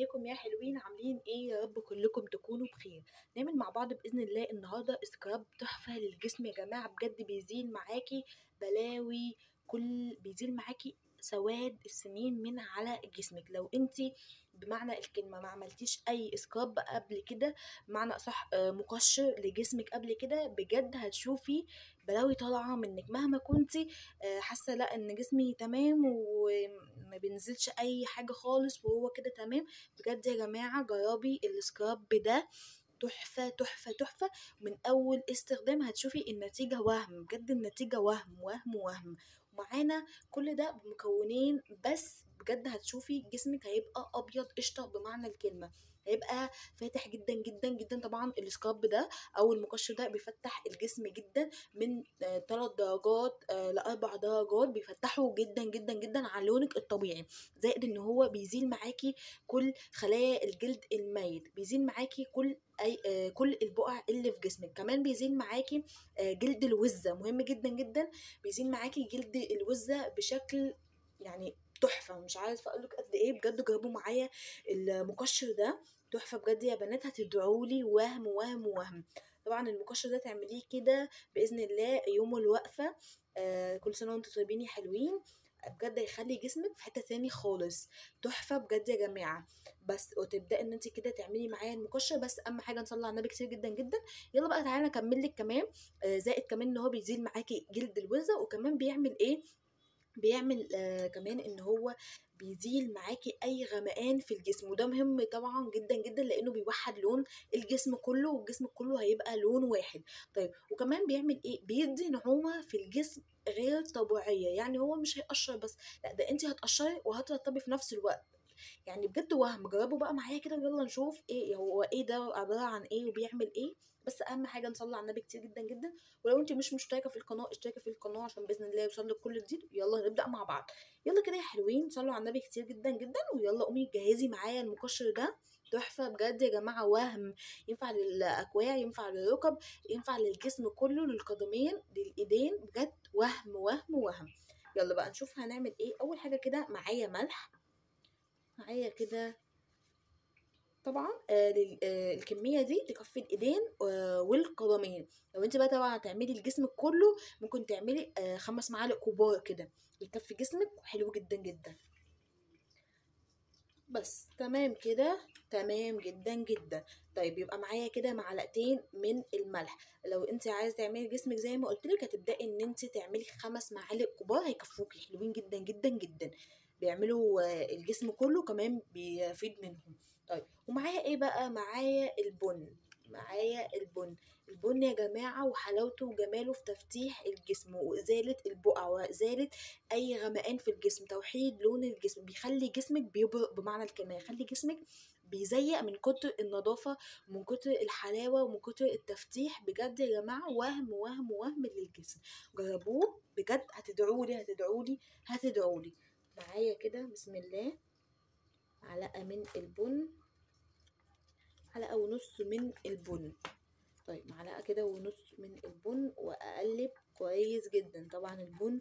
ازيكم يا حلوين؟ عاملين ايه؟ يا رب كلكم تكونوا بخير. نعمل مع بعض باذن الله النهارده سكراب تحفه للجسم يا جماعه، بجد بيزيل معاكي بلاوي، بيزيل معاكي سواد السنين من على جسمك. لو انتي بمعنى الكلمه ما عملتيش اي سكراب قبل كده، بمعنى اصح مقشر لجسمك قبل كده، بجد هتشوفي بلاوي طالعه منك مهما كنتي حاسه لا ان جسمي تمام وما بينزلش اي حاجه خالص وهو كده تمام. بجد يا جماعه جربي السكراب ده، تحفة تحفة تحفة. من أول استخدام هتشوفي النتيجة وهم، بجد النتيجة وهم وهم وهم. ومعانا كل ده بمكونين بس، بجد هتشوفي جسمك هيبقى أبيض قشطة بمعنى الكلمة، هيبقى فاتح جدا جدا جدا. طبعا السكراب ده او المقشر ده بيفتح الجسم جدا من 3 درجات ل4 درجات، بيفتحه جدا جدا جدا على لونك الطبيعي. زائد ان هو بيزيل معاكي كل خلايا الجلد الميت، بيزيل معاكي كل البقع اللي في جسمك. كمان بيزيل معاكي جلد الوزة، مهم جدا جدا. بيزيل معاكي جلد الوزة بشكل يعني تحفة، مش عارفة اقولك قد ايه. بجد جربوا معايا المقشر ده، تحفة بجد يا بنات، هتدعولي وهم وهم وهم. طبعا المقشر ده تعمليه كده بإذن الله يوم الوقفة. كل سنة وانتم طيبين يا حلوين. بجد هيخلي جسمك في حتة تاني خالص، تحفة بجد يا جماعة. بس وتبدأ ان انت كده تعملي معايا المقشر، بس اهم حاجة نصلي على النبي كتير جدا جدا. يلا بقى تعالى اكمل لك كمان. زائد كمان ان هو بيزيل معاكي جلد الوزة، وكمان بيعمل ايه؟ بيعمل كمان ان هو بيزيل معاكي اي غمقان في الجسم، وده مهم طبعا جدا جدا لانه بيوحد لون الجسم كله، والجسم كله هيبقى لون واحد. طيب وكمان بيعمل ايه؟ بيدي نعومة في الجسم غير طبيعية. يعني هو مش هيقشر بس، لا ده انت هتقشري وهترطبي في نفس الوقت. يعني بجد وهم. جربوا بقى معايا كده ويلا نشوف ايه هو، ايه ده عبارة عن ايه وبيعمل ايه. بس اهم حاجه نصلي على النبي كتير جدا جدا. ولو انت مش مشتركه في القناه اشتركي في القناه عشان باذن الله يوصلك كل جديد. يلا نبدا مع بعض. يلا كده يا حلوين، صلوا على النبي كتير جدا جدا، ويلا قومي جهزي معايا المقشر ده. تحفه بجد يا جماعه، وهم. ينفع للاكواع، ينفع للركب، ينفع للجسم كله، للقدمين، للايدين، بجد وهم وهم وهم. يلا بقى نشوف هنعمل ايه. اول حاجه كده معايا ملح، معايا كده طبعا الكميه دي تكفي الايدين والقدمين. لو انت بقى طبعا هتعملي الجسم كله ممكن تعملي 5 معالق كبار كده، يكفي جسمك وحلو جدا جدا. بس تمام كده، تمام جدا جدا. طيب يبقى معايا كده معلقتين من الملح. لو انت عايزه تعملي جسمك زي ما قلت لك هتبداي ان انت تعملي 5 معالق كبار، هيكفوكي حلوين جدا جدا جدا، بيعملوا الجسم كله، كمان بيفيد منهم. طيب ومعايا ايه بقى؟ معايا البن، معايا البن. البن يا جماعة وحلاوته وجماله في تفتيح الجسم وإزالة البقع وإزالة اي غمقان في الجسم، توحيد لون الجسم، بيخلي جسمك بيبرق بمعنى الكلمه، يخلي جسمك بيزيق من كتر النظافه ومن كتر الحلاوه ومن كتر التفتيح. بجد يا جماعه وهم وهم وهم للجسم. جربوه بجد، هتدعولي هتدعولي هتدعولي. معايا كده بسم الله معلقه من البن، معلقه ونص من البن. طيب معلقه كده ونص من البن، واقلب كويس جدا. طبعا البن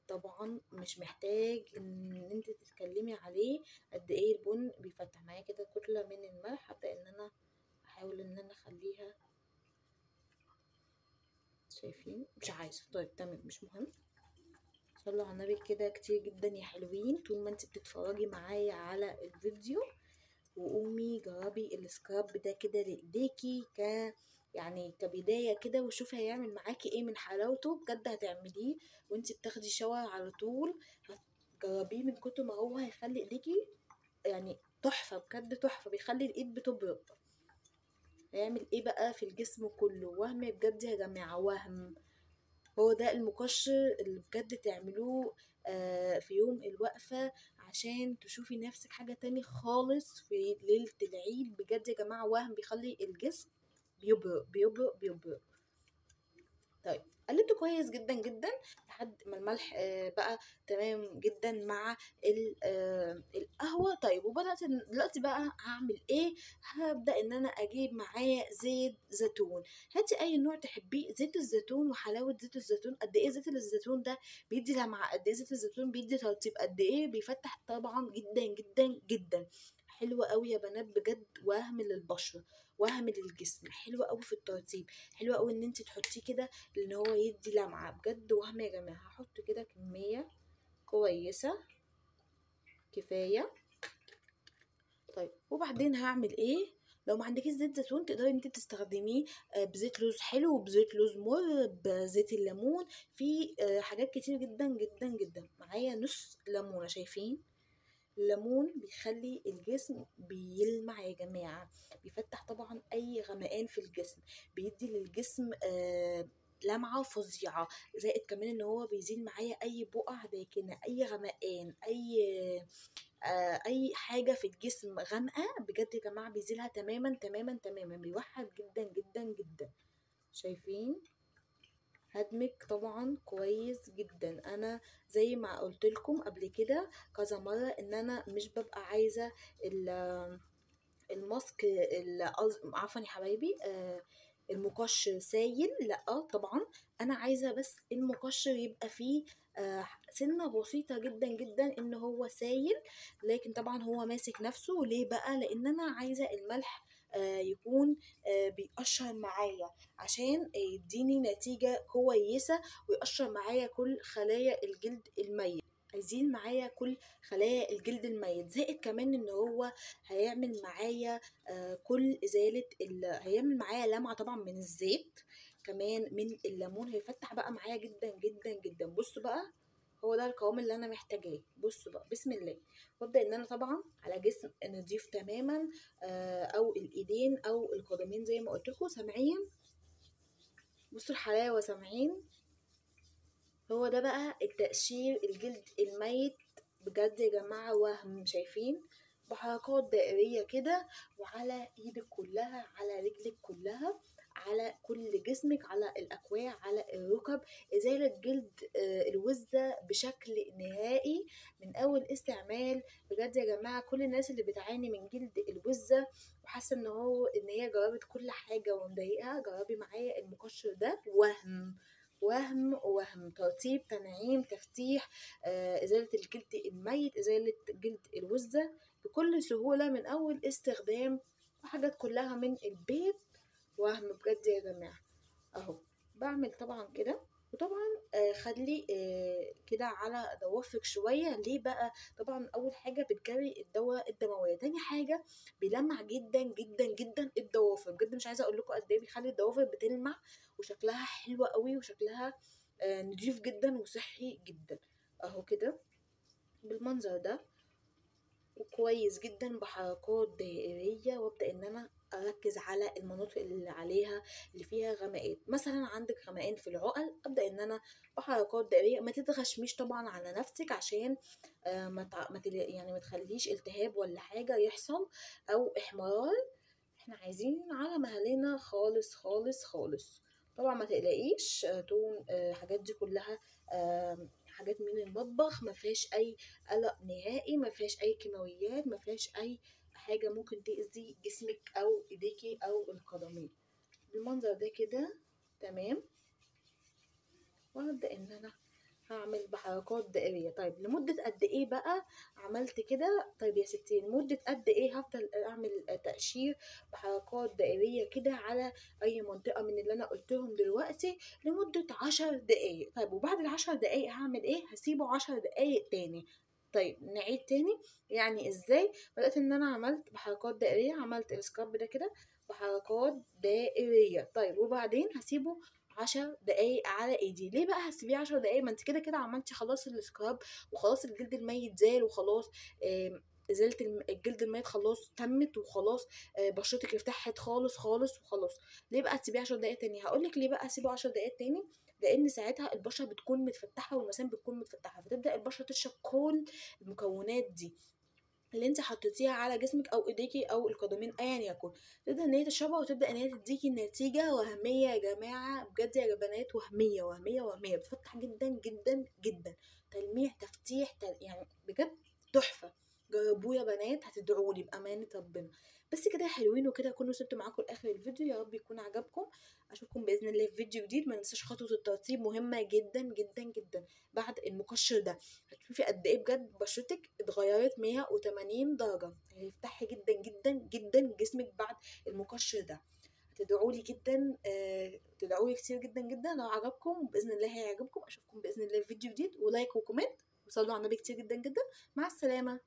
طبعا مش محتاج ان انت تتكلمي عليه قد ايه البن بيفتح. معايا كده كتله من الملح، هبدا ان انا احاول ان انا اخليها، شايفين؟ مش عايزه. طيب تمام مش مهم. صلوا على النبي كده كتير جدا يا حلوين طول ما انت بتتفرجي معايا على الفيديو. وقومي جربي السكراب ده كده لايديكي يعني كبداية كده، وشوفي هيعمل معاكي ايه من حلاوته. بجد هتعمليه وانتي بتاخدي شاور على طول، هتجربيه من كتر ما هو هيخلي ايديكي يعني تحفة، بجد تحفة، بيخلي الايد بتبرق. هيعمل ايه بقى في الجسم كله؟ وهم بجد يا جماعة وهم. هو ده المقشر اللي بجد تعملوه في يوم الوقفة عشان تشوفي نفسك حاجة تاني خالص في ليلة العيد. بجد يا جماعة وهم بيخلي الجسم بيبرق بيبرق بيبرق. طيب قلبته كويس جدا جدا لحد ما الملح بقى تمام جدا مع القهوة. طيب وبدأت دلوقتي بقى هعمل ايه؟ هبدأ ان انا اجيب معايا زيت زيتون. هاتي اي نوع تحبيه. زيت الزيتون وحلاوة زيت الزيتون قد ايه زيت الزيتون ده بيدي لمعة، قد ايه زيت الزيتون بيدي ترطيب، قد ايه بيفتح طبعا جدا جدا جدا. حلوة قوي يا بنات بجد، وهم للبشرة وهم للجسم، حلوة قوي في الترطيب، حلوة قوي ان انت تحطيه كده لان هو يدي لمعة بجد وهم يا جماعة. هحط كده كمية كويسة كفاية. طيب وبعدين هعمل ايه؟ لو ما عندكيش زيت زيتون تقدري انت تستخدميه بزيت لوز حلو وبزيت لوز مر بزيت الليمون. في حاجات كتير جدا جدا جدا. معايا نص ليمونة، شايفين؟ الليمون بيخلي الجسم بيلمع يا جماعة، بيفتح طبعا أي غمقان في الجسم، بيدي للجسم لمعة فظيعة. زائد كمان ان هو بيزيل معايا اي بقع داكنة، اي غمقان، اي حاجة في الجسم غامقة بجد يا جماعة بيزيلها تماما تماما تماما، بيوحد جدا جدا جدا. شايفين؟ هدمج طبعا كويس جدا. انا زي ما قلت لكم قبل كده كذا مره ان انا مش ببقى عايزه الماسك عفوا يا حبايبي، المقشر سايل، لا طبعا انا عايزه بس المقشر يبقى فيه سنه بسيطه جدا جدا ان هو سايل، لكن طبعا هو ماسك نفسه. ليه بقى؟ لان انا عايزه الملح يكون بيقشر معايا عشان يديني نتيجه كويسه ويقشر معايا كل خلايا الجلد الميت. عايزين معايا كل خلايا الجلد الميت. زائد كمان ان هو هيعمل معايا كل ازالة هيعمل معايا لمعة طبعا من الزيت، كمان من الليمون هيفتح بقى معايا جدا جدا جدا. بصوا بقى، هو ده القوام اللي انا محتاجاه. بصوا بقى بسم الله. وابدا ان انا طبعا على جسم نضيف تماما او الايدين او القدمين زي ما قلت لكم. سامعين؟ بصوا الحلاوه، سامعين؟ هو ده بقى التقشير الجلد الميت بجد يا جماعة. وهم شايفين؟ بحركات دائرية كده، وعلى ايدك كلها، على رجلك كلها، على كل جسمك، على الأكواع، على الركب. إزالة جلد الوزة بشكل نهائي من أول استعمال. بجد يا جماعة كل الناس اللي بتعاني من جلد الوزة وحاسة ان هي جربت كل حاجة ومضايقها، جربي معايا المقشر ده. وهم ترطيب، تنعيم، تفتيح، إزالة الجلد الميت، إزالة جلد الوزة بكل سهولة من أول استخدام، وحاجات كلها من البيت. وهم بجد يا جماعة. أهو بعمل طبعا كده. وطبعا خلي كده على ضوافرك شويه. ليه بقى؟ طبعا اول حاجه بتجري الدوره الدمويه، تاني حاجه بيلمع جدا جدا جدا الضوافر. بجد مش عايزه اقول لكم قد ايه بيخلي الضوافر بتلمع وشكلها حلو قوي وشكلها نضيف جدا وصحي جدا. اهو كده بالمنظر ده وكويس جدا بحركات دائرية. وابدأ ان انا اركز على المناطق اللي عليها اللي فيها غمقات. مثلا عندك غمقان في العقل، ابدأ ان انا بحركات دائرية. ما تتغشميش طبعا على نفسك عشان يعني ما تخليش التهاب ولا حاجة يحصل او احمرار. احنا عايزين على مهلنا خالص خالص خالص. طبعا ما تقلقيش تون حاجات دي كلها حاجات من المطبخ، ما فيهاش اي قلق نهائي، ما فيهاش اي كيماويات، ما فيهاش اي حاجه ممكن تاذي جسمك او ايديكي او القدمين. بالمنظر ده كده تمام. وهبدا ان انا هعمل بحركات دائريه. طيب لمده قد ايه بقى عملت كده؟ طيب يا ستي لمده قد ايه هفضل اعمل تقشير بحركات دائريه كده على اي منطقه من اللي انا قلتهم دلوقتي لمده 10 دقايق. طيب وبعد ال10 دقايق هعمل ايه؟ هسيبه 10 دقايق تاني. طيب نعيد تاني. يعني ازاي؟ بدأت ان انا عملت بحركات دائرية، عملت السكراب ده كده بحركات دائرية. طيب وبعدين هسيبه 10 دقايق على ايدي. ليه بقى هتسيبيه 10 دقايق؟ ما انت كده كده عملتي خلاص السكراب وخلاص الجلد الميت زال وخلاص. ازالة الجلد الميت خلاص تمت وخلاص. بشرتك ارتاحت خالص خالص وخلاص. ليه بقى تسيبيه 10 دقايق تاني؟ هقولك ليه بقى اسيبه 10 دقايق تاني. لان ساعتها البشره بتكون متفتحه والمسام بتكون متفتحه، فتبدا البشره تشرب كل المكونات دي اللي انت حطيتيها على جسمك او ايديكي او القدمين ايا يكن. تبدا ان هي تشربها وتبدا ان هي تديكي نتيجه وهميه يا جماعه. بجد يا بنات وهميه وهميه وهميه، بتفتح جدا جدا جدا. تلميع، تفتيح، يعني بجد تحفه. جربوه يا بنات، هتدعوا لي بامانه ربنا. بس كده يا حلوين، وكده اكون وصلت معاكم لاخر الفيديو، يا رب يكون عجبكم. اشوفكم باذن الله في فيديو جديد. ما ننساش خطوه الترطيب مهمه جدا جدا جدا. بعد المقشر ده هتشوفي قد ايه بجد بشرتك اتغيرت 180 درجه، هيفتحي جدا جدا جدا جسمك بعد المقشر ده. هتدعوا لي جدا، تدعوا لي كتير جدا جدا. لو عجبكم باذن الله هيعجبكم. اشوفكم باذن الله في فيديو جديد، ولايك وكومنت، وصلوا على النبي كتير جدا جدا. مع السلامه.